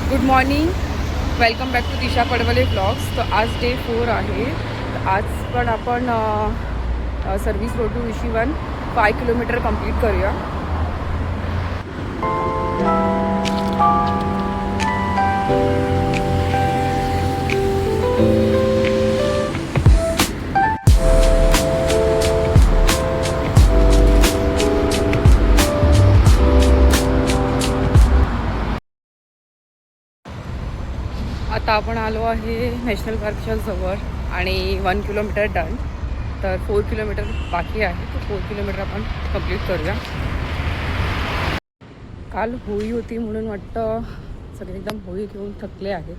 Good morning, welcome back to Disha Padwale blogs. तर आज day 4 आहे. तर आज पण आपण सर्व्हिस रोड टू विशीवन 5 किलोमीटर कंप्लीट करूया. आता आपण आलो आहे नॅशनल पार्कच्या जवळ आणि 1 किलोमीटर डन. तर 4 किलोमीटर बाकी आहे. तर 4 किलोमीटर आपण कंप्लीट करूया. काल होळी होती म्हणून वाटतं सगळे एकदम होळी घेऊन थकले आहेत.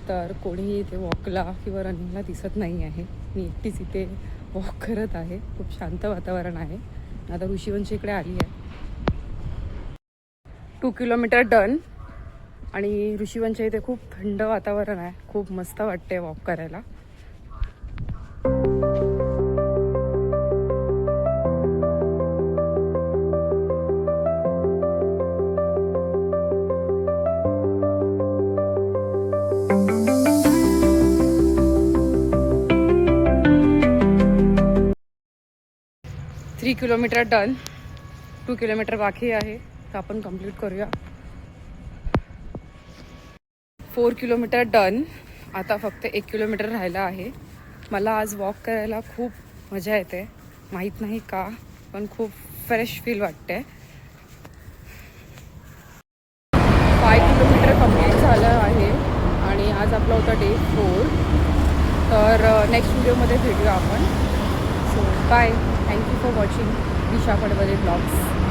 तर कोणीही इथे वॉकला किंवा रनिंगला दिसत नाही आहे. मी एकटीच इथे वॉक करत आहे. खूप शांत वातावरण आहे. आता ऋषीवंशी इकडे आली आहे. 2 किलोमीटर डन. आणि ऋषीवंच्या इथे खूप थंड वातावरण आहे. खूप मस्त वाटते वॉक करायला. Three kilometre done. 2 किलोमीटर बाकी आहे. तर आपण कंप्लीट करूया. 4 किलोमीटर डन. आता फक्त 1 किलोमीटर राहिला आहे. मला आज वॉक करायला खूप मजा येते. माहीत नाही का, पण खूप फ्रेश फील वाटते. 5 किलोमीटर कंप्लीट झालं आहे आणि आज आपला होता डे 4. तर नेक्स्ट व्हिडिओमध्ये भेटूया आपण. So bye. Thank you for watching Disha Padwale blogs.